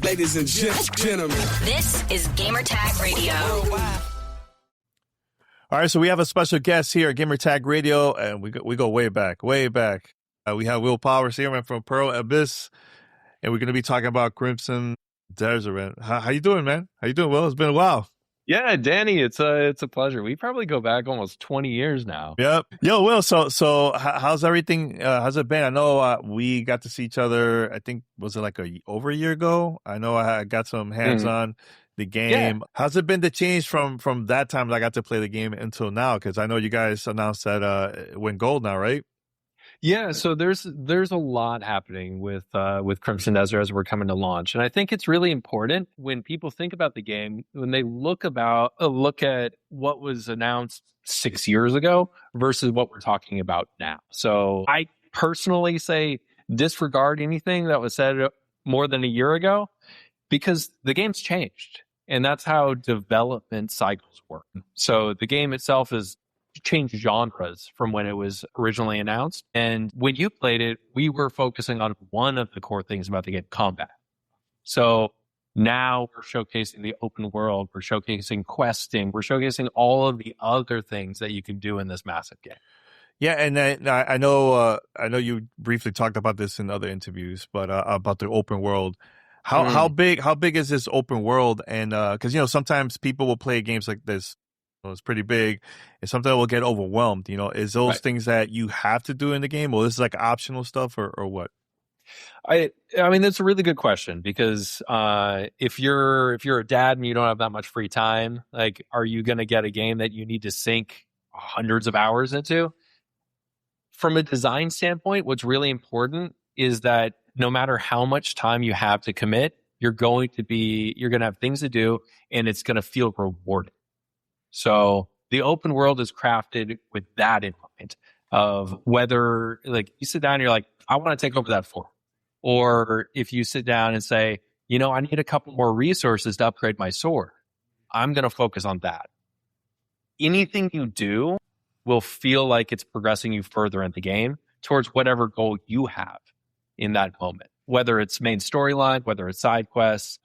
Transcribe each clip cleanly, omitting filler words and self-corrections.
Ladies and gentlemen, this is Gamertag Radio. All right, so we have a special guest here at Gamertag Radio, and we go way back, way back. We have Will Powers here from Pearl Abyss, and we're going to be talking about Crimson Desert. How you doing, man? How you doing, Will? It's been a while. Yeah, Danny, it's a pleasure. We probably go back almost 20 years now. Yep. Yo, Will, so how's everything? How's it been? I know we got to see each other, I think, was it like over a year ago? I know I got some hands on the game. Yeah. How's it been to change from that time that I got to play the game until now? Because I know you guys announced that it went gold now, right? Yeah, so there's a lot happening with Crimson Desert as we're coming to launch, and I think it's really important when people think about the game, when they look at what was announced 6 years ago versus what we're talking about now. So I personally say disregard anything that was said more than a year ago, because the game's changed, and that's how development cycles work. So the game itself has changed genres from when it was originally announced. And when you played it, we were focusing on one of the core things about the game, combat. So now we're showcasing the open world, we're showcasing questing, we're showcasing all of the other things that you can do in this massive game. Yeah, and I know you briefly talked about this in other interviews, but about the open world. How big is this open world? And because sometimes people will play games like this. It's pretty big, and sometimes we'll get overwhelmed. Is those things that you have to do in the game, or this is like optional stuff, or what? I mean, that's a really good question, because if you're a dad and you don't have that much free time, like, are you going to get a game that you need to sink hundreds of hours into? From a design standpoint, what's really important is that no matter how much time you have to commit, you're going to have things to do, and it's going to feel rewarding. So the open world is crafted with that in mind, of whether, like, you sit down and you're like, I want to take over that fort. Or if you sit down and say, I need a couple more resources to upgrade my sword, I'm going to focus on that. Anything you do will feel like it's progressing you further in the game towards whatever goal you have in that moment. Whether it's main storyline, whether it's side quests,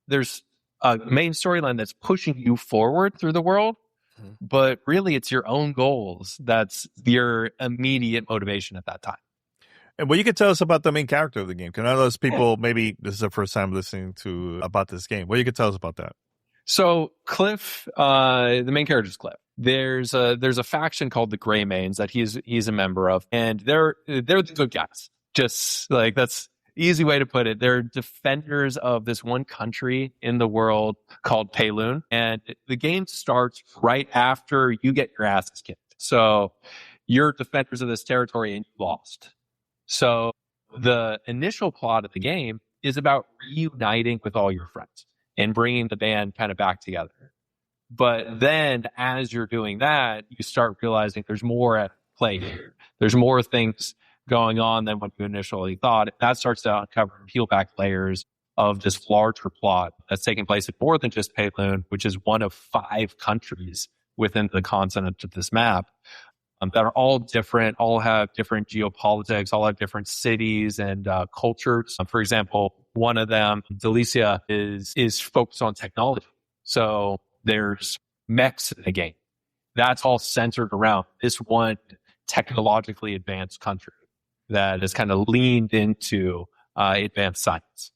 there's a main storyline that's pushing you forward through the world, but really it's your own goals that's your immediate motivation at that time. And what you could tell us about the main character of the game, because I know those people, maybe this is the first time listening about this game. What you could tell us about that? So Cliff, the main character is Cliff. There's a faction called the Greymanes that he's a member of, and they're the good guys. Just like, that's easy way to put it. They're defenders of this one country in the world called Peloon, and the game starts right after you get your asses kicked. So you're defenders of this territory and you lost. So the initial plot of the game is about reuniting with all your friends and bringing the band kind of back together. But then as you're doing that, you start realizing there's more at play here. There's more things going on than what you initially thought. That starts to uncover and peel back layers of this larger plot that's taking place in more than just Peloon, which is one of 5 countries within the continent of this map, that are all different, all have different geopolitics, all have different cities and cultures. For example, one of them, Delicia, is focused on technology. So there's mechs in the game. That's all centered around this one technologically advanced country that has kind of leaned into advanced science.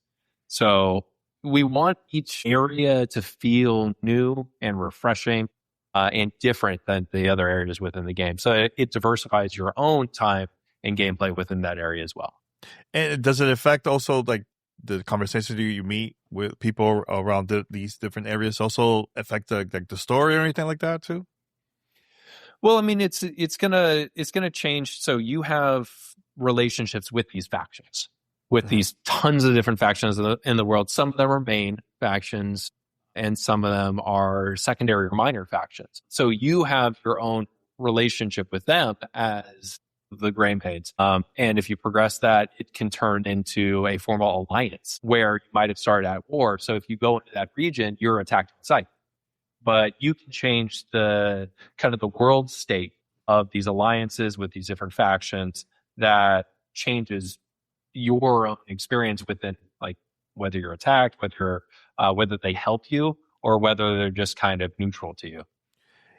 So we want each area to feel new and refreshing and different than the other areas within the game. So it diversifies your own time and gameplay within that area as well. And does it affect also, like, the conversations you meet with people around these different areas also affect the story or anything like that too? Well, I mean, it's gonna change. So you have relationships with these factions, with these tons of different factions in the world. Some of them are main factions, and some of them are secondary or minor factions. So you have your own relationship with them as the Greymanes. And if you progress that, it can turn into a formal alliance where you might have started at war. So if you go into that region, you're attacked on sight. But you can change the kind of the world state of these alliances with these different factions that changes your own experience within, like, whether you're attacked, whether they help you, or whether they're just kind of neutral to you.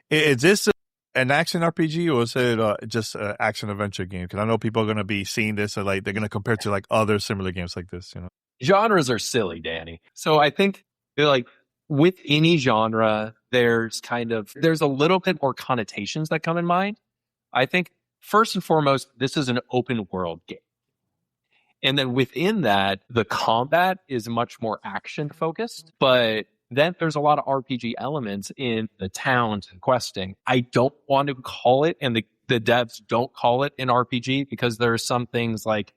Is this an action RPG, or is it just an action adventure game? Because I know people are going to be seeing this and like they're going to compare it to like other similar games like this. Genres are silly, Danny. So I think like with any genre, there's a little bit more connotations that come in mind. I think first and foremost, this is an open world game. And then within that, the combat is much more action focused, but then there's a lot of RPG elements in the towns and questing. I don't want to call it, and the devs don't call it an RPG, because there are some things like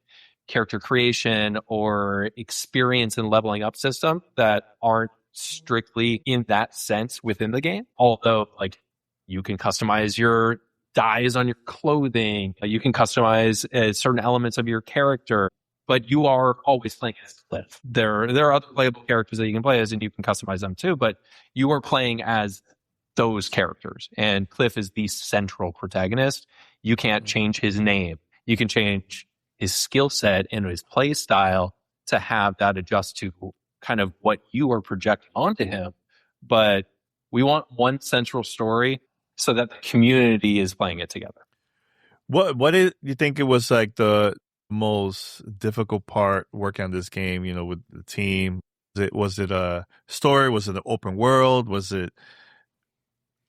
character creation or experience and leveling up system that aren't strictly in that sense within the game. Although, like, you can customize your dyes on your clothing, you can customize certain elements of your character, but you are always playing as Cliff. There are other playable characters that you can play as, and you can customize them too, but you are playing as those characters. And Cliff is the central protagonist. You can't change his name. You can change his skill set and his play style to have that adjust to kind of what you are projecting onto him. But we want one central story so that the community is playing it together. What did you think it was like the most difficult part working on this game, with the team? Was it a story? Was it an open world? Was it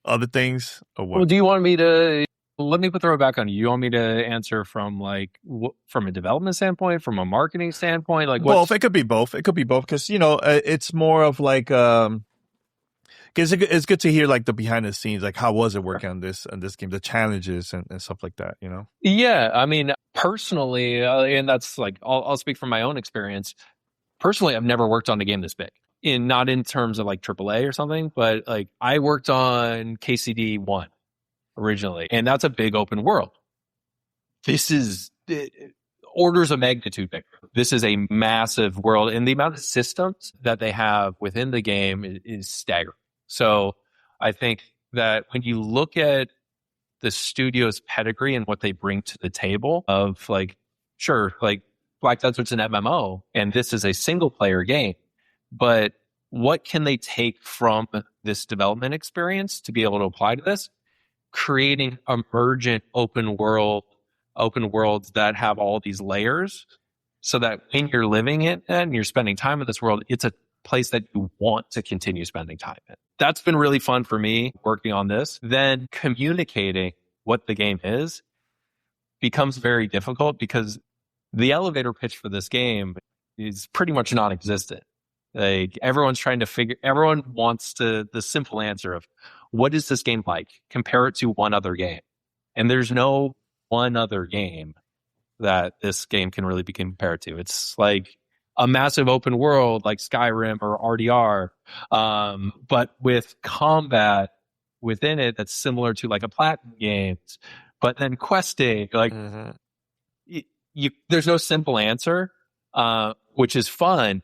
other things? Or what? Well, do you want me to... Let me throw it back on you. You want me to answer from from a development standpoint, from a marketing standpoint? Like both. It could be both. It could be both because it's more of like it's good to hear like the behind the scenes, like how was it working on this game, the challenges and stuff like that. Yeah, I mean, personally, and that's like I'll speak from my own experience. Personally, I've never worked on a game this big. Not in terms of like AAA or something, but like I worked on KCD 1. Originally, and that's a big open world. This is orders of magnitude bigger. This is a massive world, and the amount of systems that they have within the game is staggering. So I think that when you look at the studio's pedigree and what they bring to the table of like, sure, like Black Desert's an MMO and this is a single player game, but what can they take from this development experience to be able to apply to this? Creating emergent open worlds that have all these layers, so that when you're living it and you're spending time in this world, it's a place that you want to continue spending time in. That's been really fun for me working on this. Then communicating what the game is becomes very difficult because the elevator pitch for this game is pretty much non-existent. Like everyone wants the simple answer of what is this game like? Compare it to one other game. And there's no one other game that this game can really be compared to. It's like a massive open world like Skyrim or RDR, but with combat within it that's similar to like a Platinum games, but then questing, like there's no simple answer, which is fun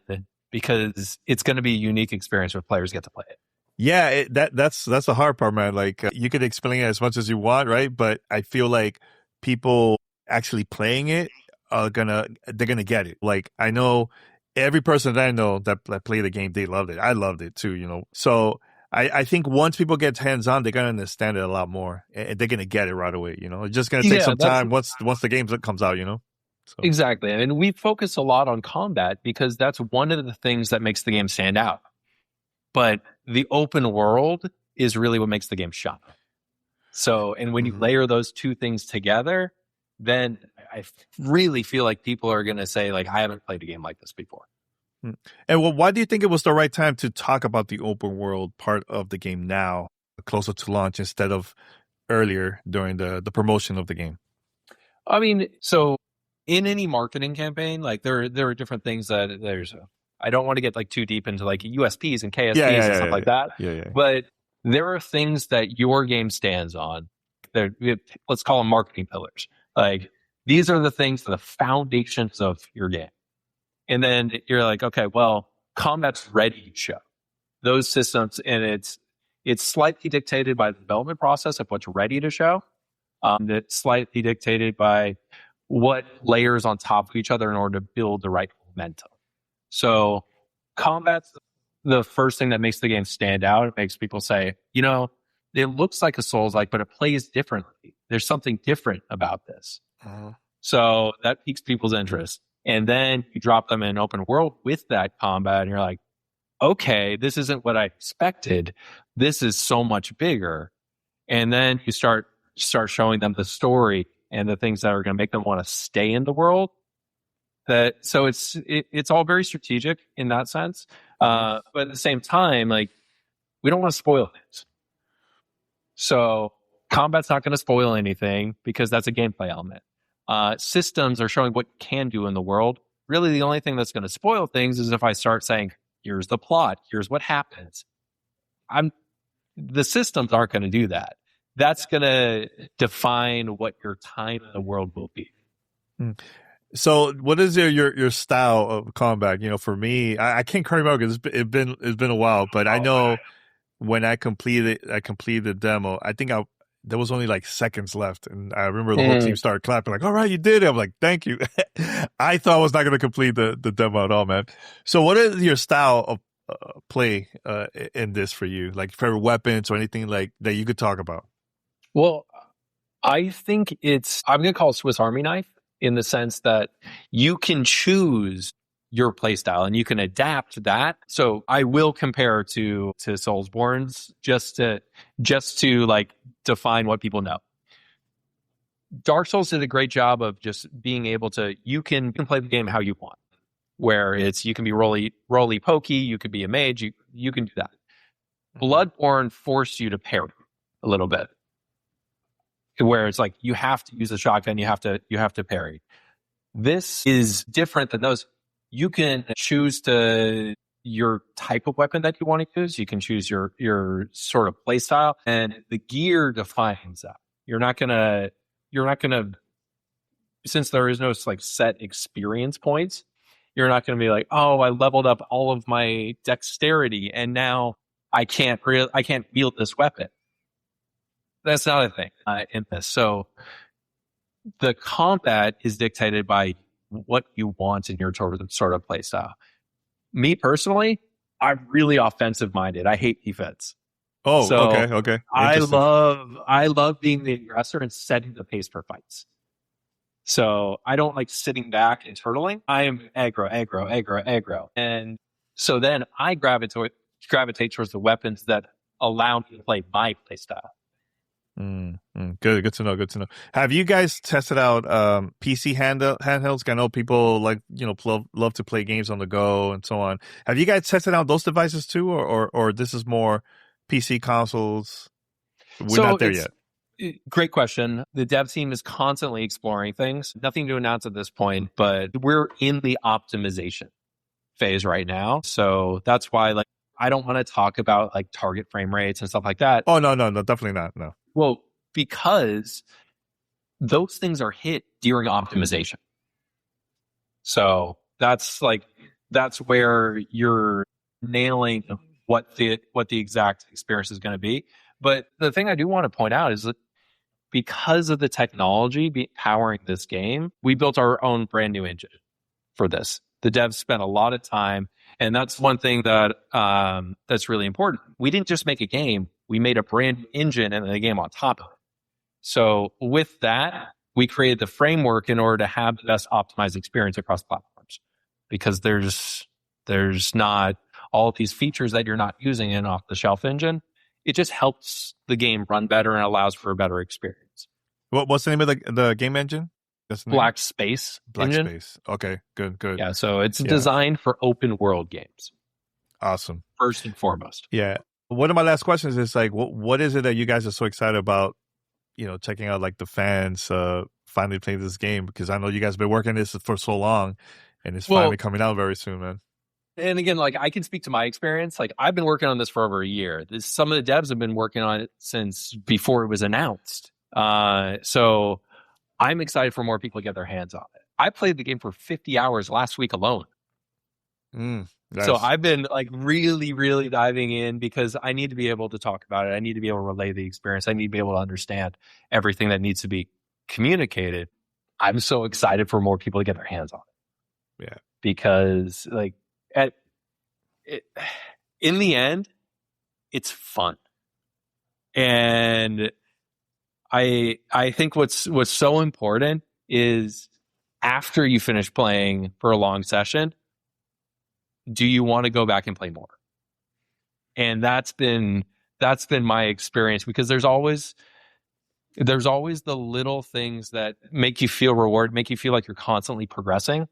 because it's going to be a unique experience where players get to play it. Yeah, that's the hard part, man. Like you could explain it as much as you want, right? But I feel like people actually playing it they're gonna get it. Like I know every person that I know that played the game, they loved it. I loved it too, So I think once people get hands on, they're gonna understand it a lot more, and they're gonna get it right away. It's just gonna take some time once the game comes out. So. Exactly, and we focus a lot on combat because that's one of the things that makes the game stand out. But the open world is really what makes the game shine. So, and when you layer those two things together, then I really feel like people are going to say, like, I haven't played a game like this before. And why do you think it was the right time to talk about the open world part of the game now, closer to launch, instead of earlier during the promotion of the game? I mean, so in any marketing campaign, like there are different things that I don't want to get like too deep into like USPs and KSPs and stuff like that. Yeah. But there are things that your game stands on. Let's call them marketing pillars. Like these are the things, the foundations of your game. And then you're like, okay, well, combat's ready to show those systems, and it's slightly dictated by the development process of what's ready to show. It's slightly dictated by what layers on top of each other in order to build the right momentum. So combat's the first thing that makes the game stand out. It makes people say, it looks like a Souls-like, but it plays differently. There's something different about this. So that piques people's interest. And then you drop them in an open world with that combat, and you're like, okay, this isn't what I expected. This is so much bigger. And then you start showing them the story and the things that are going to make them want to stay in the world. So it's all very strategic in that sense. But at the same time, like, we don't want to spoil things. So combat's not going to spoil anything because that's a gameplay element. Systems are showing what you can do in the world. Really, the only thing that's going to spoil things is if I start saying, here's the plot, here's what happens. The systems aren't going to do that. That's going to define what your time in the world will be. So, what is your style of combat? For me, I can't quite remember because it's been a while, but I know when I completed the demo, I think there was only like seconds left, and I remember the whole team started clapping, like, "All right, you did it!" I'm like, "Thank you." I thought I was not going to complete the demo at all, man. So, what is your style of play in this for you? Like favorite weapons or anything like that you could talk about? Well, I think I'm going to call it Swiss Army knife in the sense that you can choose your playstyle and you can adapt that. So I will compare to Soulsborne's just to like define what people know. Dark Souls did a great job of just being able to, you can play the game how you want, where you can be roly pokey, you could be a mage, you can do that. Bloodborne forced you to parry a little bit, where it's like you have to use a shotgun, you have to parry. This is different than those. You can choose your type of weapon that you want to use. You can choose your sort of play style, and the gear defines that. You're not gonna, since there is no like set experience points, you're not gonna be like, oh, I leveled up all of my dexterity and now I can't wield this weapon. That's not a thing in this. So the combat is dictated by what you want in your sort of play style. Me personally, I'm really offensive minded. I hate defense. Oh, so okay. I love being the aggressor and setting the pace for fights. So I don't like sitting back and turtling. I am aggro. And so then I gravitate towards the weapons that allow me to play my play style. Good to know. Have you guys tested out PC handhelds? I know people like love to play games on the go and so on. Have you guys tested out those devices too, or this is more PC consoles? We're not there yet. Great question. The dev team is constantly exploring things. Nothing to announce at this point, but we're in the optimization phase right now. So that's why I don't want to talk about like target frame rates and stuff like that. Oh no, definitely not. No. Well, because those things are hit during optimization. So that's where you're nailing what the exact experience is going to be. But the thing I do want to point out is that because of the technology powering this game, we built our own brand new engine for this. The devs spent a lot of time, and that's one thing that that's really important. We didn't just make a game. We made a brand new engine and a game on top of it. So with that, we created the framework in order to have the best optimized experience across platforms, because there's not all of these features that you're not using in off-the-shelf engine. It just helps the game run better and allows for a better experience. What's the name of the game engine? Black Space engine. Space. Okay, good. Yeah, so it's designed for open world games. Awesome. First and foremost. Yeah. One of my last questions is like, what is it that you guys are so excited about? Checking out like the fans finally playing this game, because I know you guys have been working on this for so long, and it's finally coming out very soon, man. And again, like I can speak to my experience. Like I've been working on this for over a year. Some of the devs have been working on it since before it was announced. So I'm excited for more people to get their hands on it. I played the game for 50 hours last week alone. Nice. So I've been like really, really diving in because I need to be able to talk about it. I need to be able to relay the experience. I need to be able to understand everything that needs to be communicated. I'm so excited for more people to get their hands on it. Yeah. Because in the end, it's fun. And I think what's so important is after you finish playing for a long session, do you want to go back and play more? And that's been my experience, because there's always the little things that make you feel rewarded, make you feel like you're constantly progressing.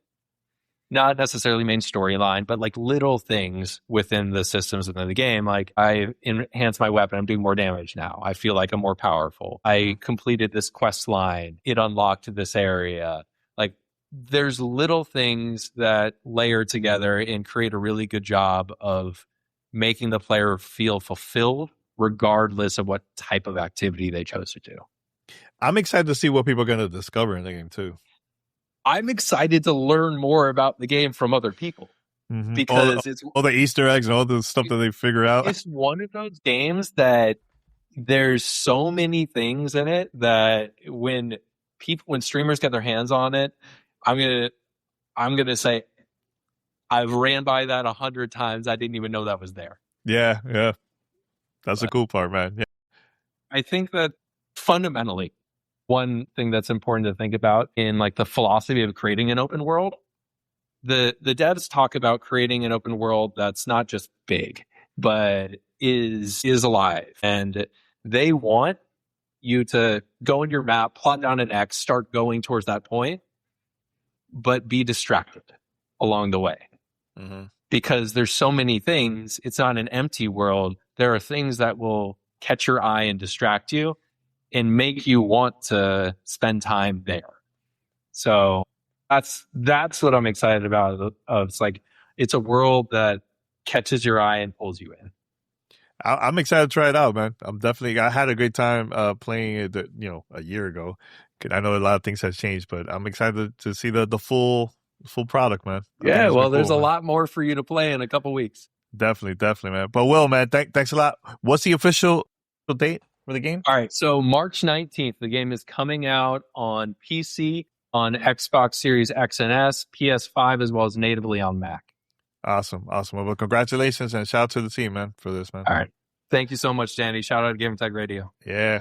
Not necessarily main storyline, but like little things within the systems within the game. Like, I enhanced my weapon. I'm doing more damage now. I feel like I'm more powerful. I completed this quest line. It unlocked this area. Like, there's little things that layer together and create a really good job of making the player feel fulfilled, regardless of what type of activity they chose to do. I'm excited to see what people are going to discover in the game too. I'm excited to learn more about the game from other people, because it's all the Easter eggs and all the stuff that they figure out. It's one of those games that there's so many things in it that when streamers get their hands on it, I'm gonna say I've ran by that 100 times. I didn't even know that was there. Yeah. That's the cool part, man. Yeah. I think that fundamentally, one thing that's important to think about in like the philosophy of creating an open world, the devs talk about creating an open world that's not just big, but is alive. And they want you to go in your map, plot down an X, start going towards that point, but be distracted along the way. Because there's so many things. It's not an empty world. There are things that will catch your eye and distract you and make you want to spend time there. So that's what I'm excited about. It's like, it's a world that catches your eye and pulls you in. I'm excited to try it out, man. I had a great time playing it, a year ago. I know a lot of things have changed, but I'm excited to see the full product, man. Yeah, well, there's a lot more for you to play in a couple weeks. Definitely, man. But Will, man, thanks a lot. What's the official date for the game? All right, so March 19th, the game is coming out on PC, on Xbox Series X and S, PS5, as well as natively on Mac. Awesome. Well, congratulations and shout out to the team, man, for this, man. All right. Thank you so much, Danny. Shout out to Gamertag Radio. Yeah.